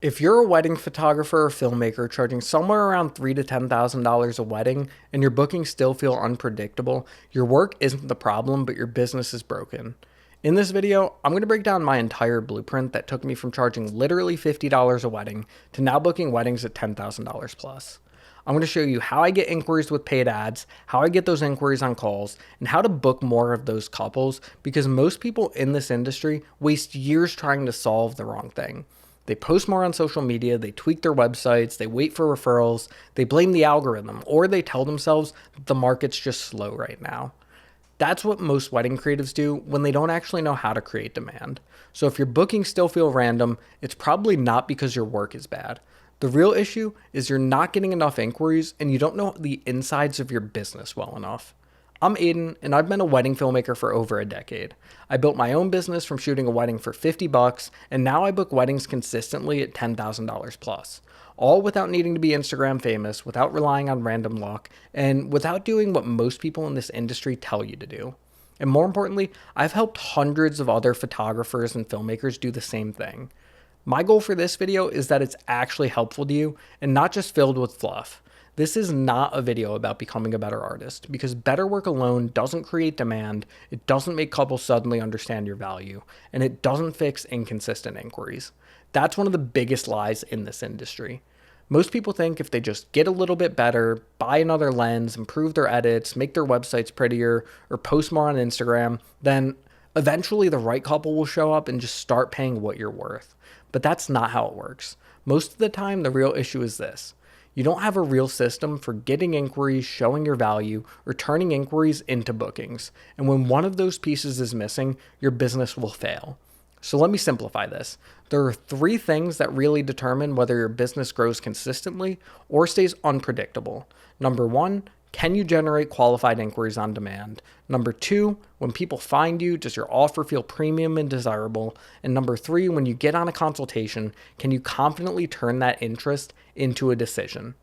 If you're a wedding photographer or filmmaker charging somewhere around $3,000 to $10,000 a wedding and your bookings still feel unpredictable, your work isn't the problem, but your business is broken. In this video, I'm going to break down my entire blueprint that took me from charging literally $50 a wedding to now booking weddings at $10,000 plus. I'm going to show you how I get inquiries with paid ads, how I get those inquiries on calls, and how to book more of those couples because most people in this industry waste years trying to solve the wrong thing. They post more on social media, they tweak their websites, they wait for referrals, they blame the algorithm, or they tell themselves that the market's just slow right now. That's what most wedding creatives do when they don't actually know how to create demand. So if your bookings still feel random, it's probably not because your work is bad. The real issue is you're not getting enough inquiries and you don't know the insides of your business well enough. I'm Aidin, and I've been a wedding filmmaker for over a decade. I built my own business from shooting a wedding for $50, and now I book weddings consistently at $10,000 plus. All without needing to be Instagram famous, without relying on random luck, and without doing what most people in this industry tell you to do. And more importantly, I've helped hundreds of other photographers and filmmakers do the same thing. My goal for this video is that it's actually helpful to you and not just filled with fluff. This is not a video about becoming a better artist because better work alone doesn't create demand, it doesn't make couples suddenly understand your value, and it doesn't fix inconsistent inquiries. That's one of the biggest lies in this industry. Most people think if they just get a little bit better, buy another lens, improve their edits, make their websites prettier, or post more on Instagram, then eventually the right couple will show up and just start paying what you're worth. But that's not how it works. Most of the time, the real issue is this. You don't have a real system for getting inquiries, showing your value, or turning inquiries into bookings. And when one of those pieces is missing, your business will fail. So let me simplify this. There are three things that really determine whether your business grows consistently or stays unpredictable. Number one, can you generate qualified inquiries on demand? Number two, when people find you, does your offer feel premium and desirable? And number three, when you get on a consultation, can you confidently turn that interest into a decision?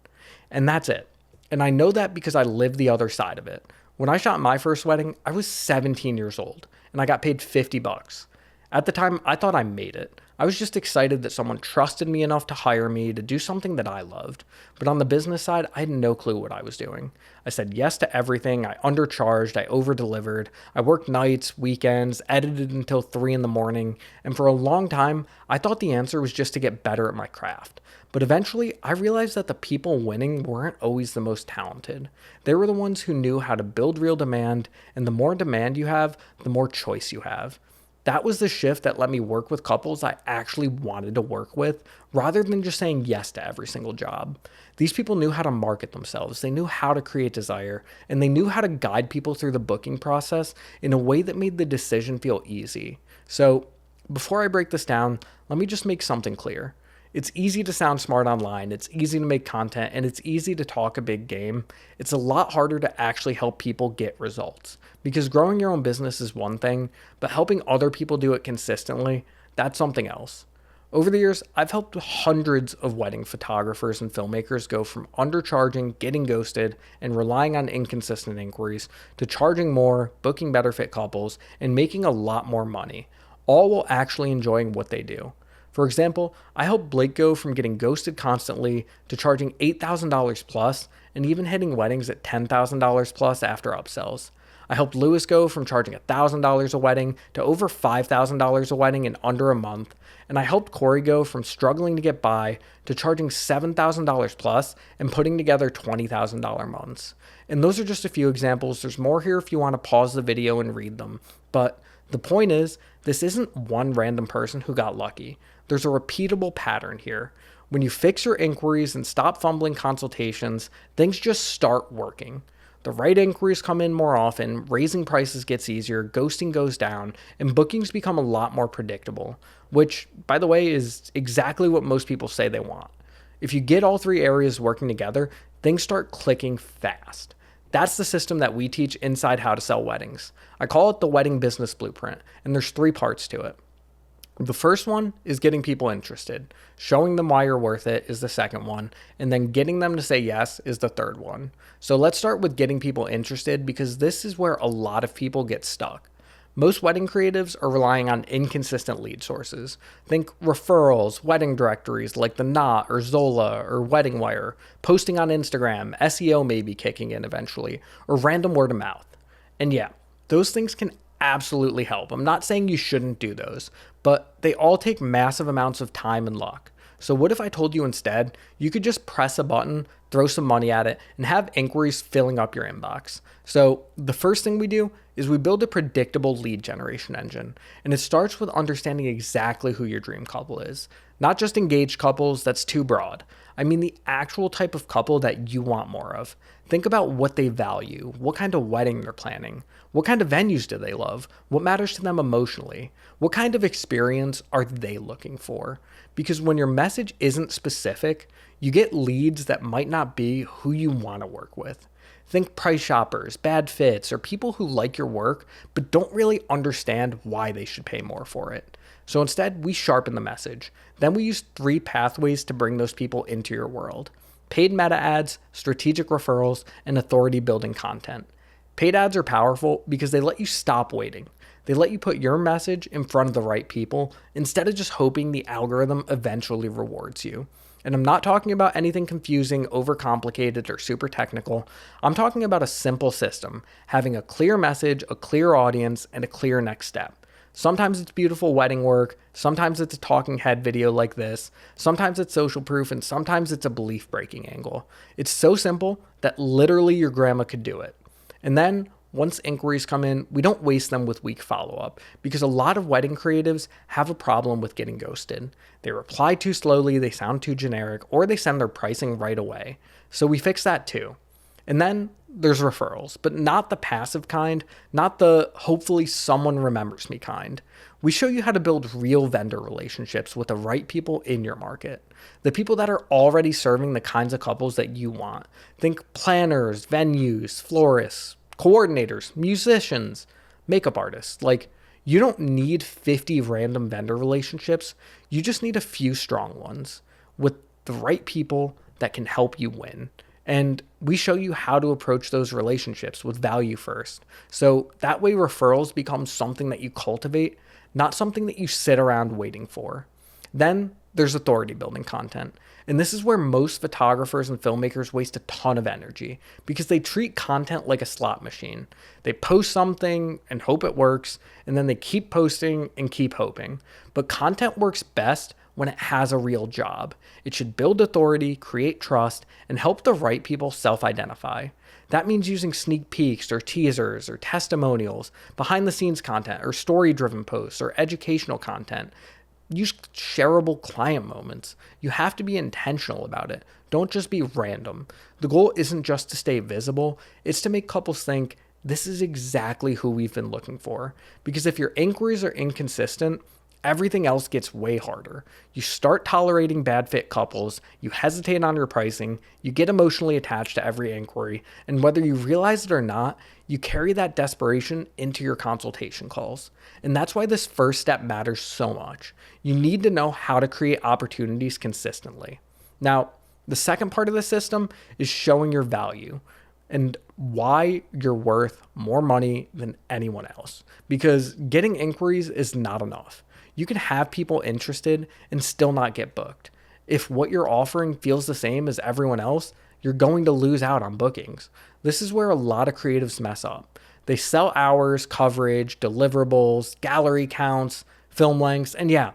And that's it. And I know that because I lived the other side of it. When I shot my first wedding, I was 17 years old and I got paid $50. At the time, I thought I made it. I was just excited that someone trusted me enough to hire me to do something that I loved. But on the business side, I had no clue what I was doing. I said yes to everything. I undercharged. I over-delivered. I worked nights, weekends, edited until 3 in the morning. And for a long time, I thought the answer was just to get better at my craft. But eventually, I realized that the people winning weren't always the most talented. They were the ones who knew how to build real demand. And the more demand you have, the more choice you have. That was the shift that let me work with couples I actually wanted to work with rather than just saying yes to every single job. These people knew how to market themselves, they knew how to create desire, and they knew how to guide people through the booking process in a way that made the decision feel easy. So, before I break this down, let me just make something clear. It's easy to sound smart online, it's easy to make content, and it's easy to talk a big game. It's a lot harder to actually help people get results. Because growing your own business is one thing, but helping other people do it consistently, that's something else. Over the years, I've helped hundreds of wedding photographers and filmmakers go from undercharging, getting ghosted, and relying on inconsistent inquiries to charging more, booking better fit couples, and making a lot more money, all while actually enjoying what they do. For example, I helped Blake go from getting ghosted constantly to charging $8,000 plus and even hitting weddings at $10,000 plus after upsells. I helped Lewis go from charging $1,000 a wedding to over $5,000 a wedding in under a month. And I helped Corey go from struggling to get by to charging $7,000 plus and putting together $20,000 months. And those are just a few examples. There's more here if you want to pause the video and read them. But the point is, this isn't one random person who got lucky. There's a repeatable pattern here. When you fix your inquiries and stop fumbling consultations, things just start working. The right inquiries come in more often, raising prices gets easier, ghosting goes down, and bookings become a lot more predictable, which, by the way, is exactly what most people say they want. If you get all three areas working together, things start clicking fast. That's the system that we teach inside How to Sell Weddings. I call it the Wedding Business Blueprint, and there's 3 parts to it. The first one is getting people interested. Showing them why you're worth it is the second one, and then getting them to say yes is the third one. So let's start with getting people interested because this is where a lot of people get stuck. Most wedding creatives are relying on inconsistent lead sources. Think referrals, wedding directories like The Knot or Zola or Wedding Wire, posting on Instagram, SEO may be kicking in eventually, or random word of mouth. And yeah, those things can absolutely help. I'm not saying you shouldn't do those, but they all take massive amounts of time and luck. So what if I told you instead you could just press a button, throw some money at it, and have inquiries filling up your inbox? So the first thing we do is we build a predictable lead generation engine. And it starts with understanding exactly who your dream couple is. Not just engaged couples, that's too broad. I mean the actual type of couple that you want more of. Think about what they value, what kind of wedding they're planning, what kind of venues do they love, what matters to them emotionally, what kind of experience are they looking for? Because when your message isn't specific, you get leads that might not be who you want to work with. Think price shoppers, bad fits, or people who like your work but don't really understand why they should pay more for it. So instead, we sharpen the message. Then we use 3 pathways to bring those people into your world: paid meta ads, strategic referrals, and authority building content. Paid ads are powerful because they let you stop waiting. They let you put your message in front of the right people instead of just hoping the algorithm eventually rewards you. And I'm not talking about anything confusing, overcomplicated, or super technical. I'm talking about a simple system, having a clear message, a clear audience, and a clear next step. Sometimes it's beautiful wedding work, sometimes it's a talking head video like this, sometimes it's social proof, and sometimes it's a belief breaking angle. It's so simple that literally your grandma could do it. And then once inquiries come in, we don't waste them with weak follow-up because a lot of wedding creatives have a problem with getting ghosted. They reply too slowly, they sound too generic, or they send their pricing right away. So we fix that too. And then there's referrals, but not the passive kind, not the hopefully someone remembers me kind. We show you how to build real vendor relationships with the right people in your market. The people that are already serving the kinds of couples that you want. Think planners, venues, florists, coordinators, musicians, makeup artists. Like, you don't need 50 random vendor relationships. You just need a few strong ones with the right people that can help you win. And we show you how to approach those relationships with value first. So that way referrals become something that you cultivate, not something that you sit around waiting for. Then there's authority building content. And this is where most photographers and filmmakers waste a ton of energy because they treat content like a slot machine. They post something and hope it works, and then they keep posting and keep hoping. But content works best when it has a real job. It should build authority, create trust, and help the right people self-identify. That means using sneak peeks or teasers or testimonials, behind the scenes content or story-driven posts or educational content. Use shareable client moments. You have to be intentional about it. Don't just be random. The goal isn't just to stay visible, it's to make couples think, this is exactly who we've been looking for. Because if your inquiries are inconsistent, everything else gets way harder. You start tolerating bad fit couples, you hesitate on your pricing, you get emotionally attached to every inquiry, and whether you realize it or not, you carry that desperation into your consultation calls. And that's why this first step matters so much. You need to know how to create opportunities consistently. Now, the second part of the system is showing your value and why you're worth more money than anyone else. Because getting inquiries is not enough. You can have people interested and still not get booked. If what you're offering feels the same as everyone else, you're going to lose out on bookings. This is where a lot of creatives mess up. They sell hours, coverage, deliverables, gallery counts, film lengths, and yeah,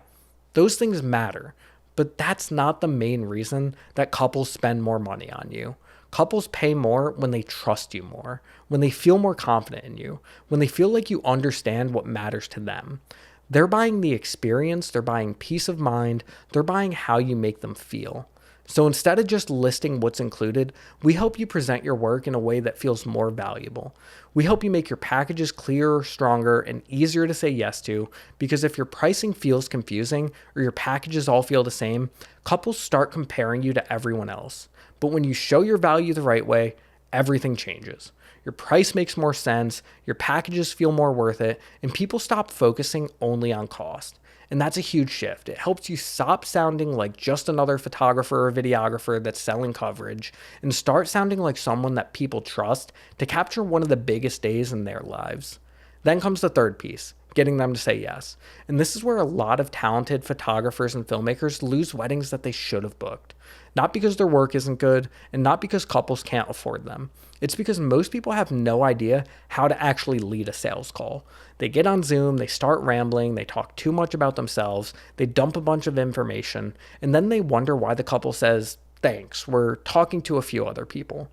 those things matter. But that's not the main reason that couples spend more money on you. Couples pay more when they trust you more, when they feel more confident in you, when they feel like you understand what matters to them. They're buying the experience, they're buying peace of mind, they're buying how you make them feel. So instead of just listing what's included, we help you present your work in a way that feels more valuable. We help you make your packages clearer, stronger, and easier to say yes to, because if your pricing feels confusing or your packages all feel the same, couples start comparing you to everyone else. But when you show your value the right way, everything changes. Your price makes more sense, your packages feel more worth it, and people stop focusing only on cost. And that's a huge shift. It helps you stop sounding like just another photographer or videographer that's selling coverage and start sounding like someone that people trust to capture one of the biggest days in their lives. Then comes the third piece, getting them to say yes. And this is where a lot of talented photographers and filmmakers lose weddings that they should have booked. Not because their work isn't good and not because couples can't afford them. It's because most people have no idea how to actually lead a sales call. They get on Zoom, they start rambling, they talk too much about themselves, they dump a bunch of information, and then they wonder why the couple says, "Thanks, we're talking to a few other people."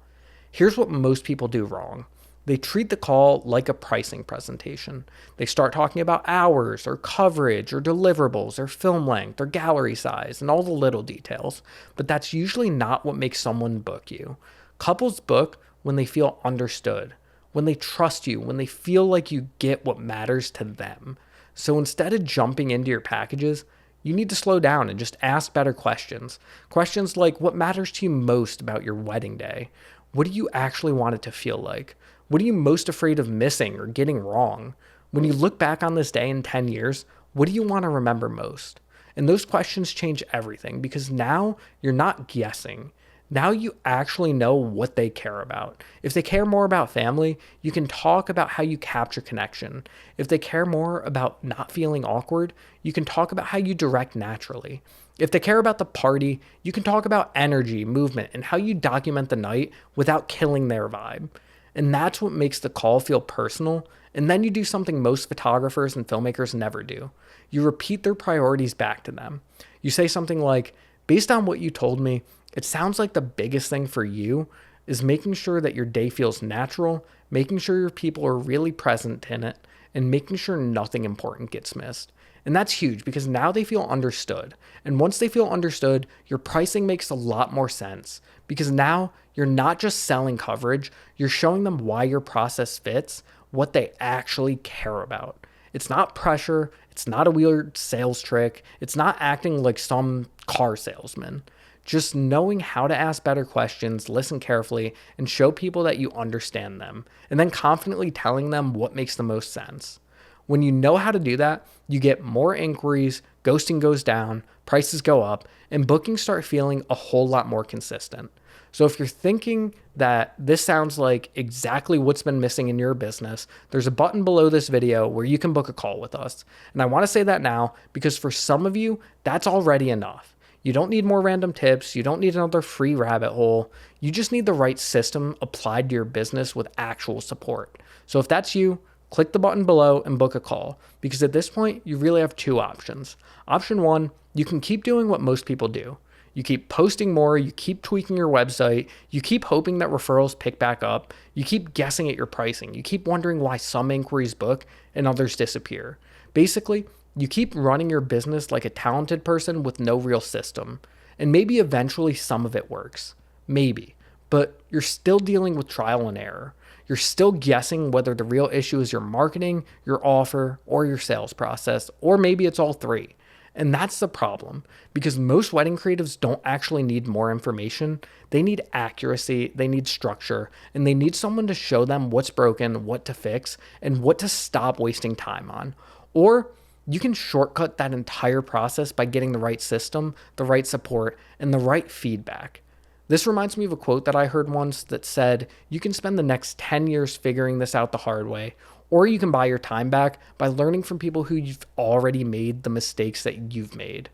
Here's what most people do wrong. They treat the call like a pricing presentation. They start talking about hours or coverage or deliverables or film length or gallery size and all the little details, but that's usually not what makes someone book you. Couples book when they feel understood, when they trust you, when they feel like you get what matters to them. So instead of jumping into your packages, you need to slow down and just ask better questions. Questions like, what matters to you most about your wedding day? What do you actually want it to feel like? What are you most afraid of missing or getting wrong? When you look back on this day in 10 years, what do you want to remember most? And those questions change everything because now you're not guessing. Now you actually know what they care about. If they care more about family, you can talk about how you capture connection. If they care more about not feeling awkward, you can talk about how you direct naturally. If they care about the party, you can talk about energy, movement, and how you document the night without killing their vibe. And that's what makes the call feel personal. And then you do something most photographers and filmmakers never do. You repeat their priorities back to them. You say something like, based on what you told me, it sounds like the biggest thing for you is making sure that your day feels natural, making sure your people are really present in it, and making sure nothing important gets missed. And that's huge because now they feel understood. And once they feel understood, your pricing makes a lot more sense because now you're not just selling coverage, you're showing them why your process fits, what they actually care about. It's not pressure, it's not a weird sales trick, it's not acting like some car salesman. Just knowing how to ask better questions, listen carefully, and show people that you understand them, and then confidently telling them what makes the most sense. When you know how to do that, you get more inquiries, ghosting goes down, prices go up, and bookings start feeling a whole lot more consistent. So if you're thinking that this sounds like exactly what's been missing in your business, there's a button below this video where you can book a call with us. And I want to say that now because for some of you, that's already enough. You don't need more random tips. You don't need another free rabbit hole. You just need the right system applied to your business with actual support. So if that's you, click the button below and book a call because at this point, you really have two options. Option one, you can keep doing what most people do. You keep posting more, you keep tweaking your website, you keep hoping that referrals pick back up, you keep guessing at your pricing, you keep wondering why some inquiries book and others disappear. Basically, you keep running your business like a talented person with no real system. And maybe eventually some of it works. Maybe. But you're still dealing with trial and error. You're still guessing whether the real issue is your marketing, your offer, or your sales process, or maybe it's all three. And that's the problem because most wedding creatives don't actually need more information. They need accuracy, they need structure, and they need someone to show them what's broken, what to fix, and what to stop wasting time on. Or you can shortcut that entire process by getting the right system, the right support, and the right feedback. This reminds me of a quote that I heard once that said, you can spend the next 10 years figuring this out the hard way, or you can buy your time back by learning from people who you've already made the mistakes that you've made.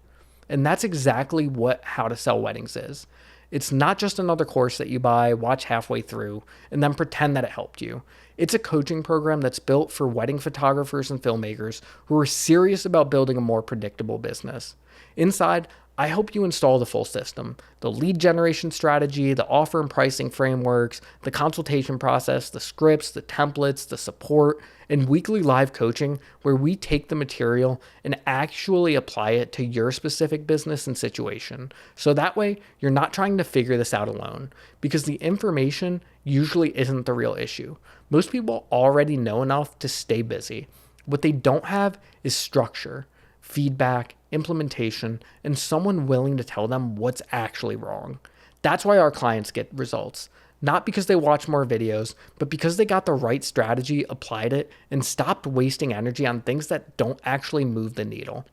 And that's exactly what How to Sell Weddings is. It's not just another course that you buy, watch halfway through, and then pretend that it helped you. It's a coaching program that's built for wedding photographers and filmmakers who are serious about building a more predictable business. Inside, I help you install the full system, the lead generation strategy, the offer and pricing frameworks, the consultation process, the scripts, the templates, the support, and weekly live coaching where we take the material and actually apply it to your specific business and situation. So that way, you're not trying to figure this out alone because the information usually isn't the real issue. Most people already know enough to stay busy. What they don't have is structure, feedback, implementation, and someone willing to tell them what's actually wrong. That's why our clients get results. Not because they watch more videos, but because they got the right strategy, applied it, and stopped wasting energy on things that don't actually move the needle.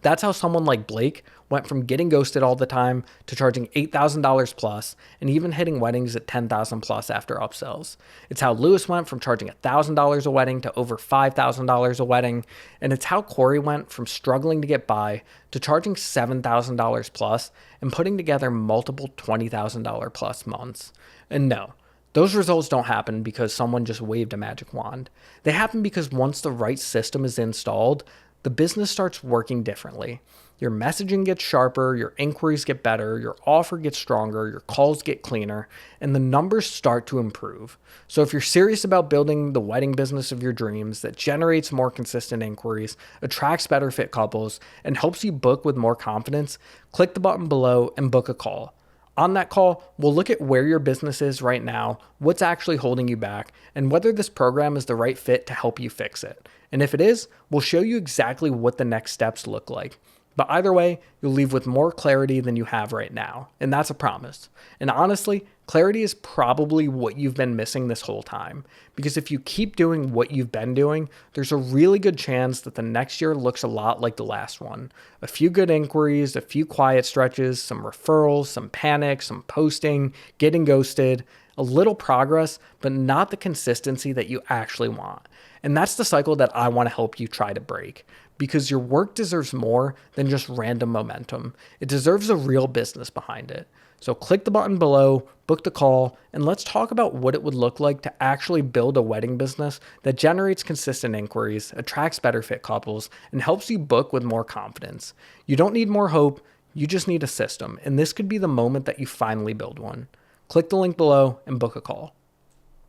That's how someone like Blake went from getting ghosted all the time to charging $8,000 plus and even hitting weddings at $10,000 plus after upsells. It's how Lewis went from charging $1,000 a wedding to over $5,000 a wedding. And it's how Corey went from struggling to get by to charging $7,000 plus and putting together multiple $20,000 plus months. And no, those results don't happen because someone just waved a magic wand. They happen because once the right system is installed, the business starts working differently. Your messaging gets sharper, your inquiries get better, your offer gets stronger, your calls get cleaner, and the numbers start to improve. So if you're serious about building the wedding business of your dreams that generates more consistent inquiries, attracts better fit couples, and helps you book with more confidence, click the button below and book a call. On that call, we'll look at where your business is right now, what's actually holding you back, and whether this program is the right fit to help you fix it. And if it is, we'll show you exactly what the next steps look like. But either way, you'll leave with more clarity than you have right now, and that's a promise. And honestly, clarity is probably what you've been missing this whole time. Because if you keep doing what you've been doing, there's a really good chance that the next year looks a lot like the last one. A few good inquiries, a few quiet stretches, some referrals, some panic, some posting, getting ghosted, a little progress, but not the consistency that you actually want. And that's the cycle that I want to help you try to break. Because your work deserves more than just random momentum. It deserves a real business behind it. So click the button below, book the call, and let's talk about what it would look like to actually build a wedding business that generates consistent inquiries, attracts better fit couples, and helps you book with more confidence. You don't need more hope, you just need a system, and this could be the moment that you finally build one. Click the link below and book a call.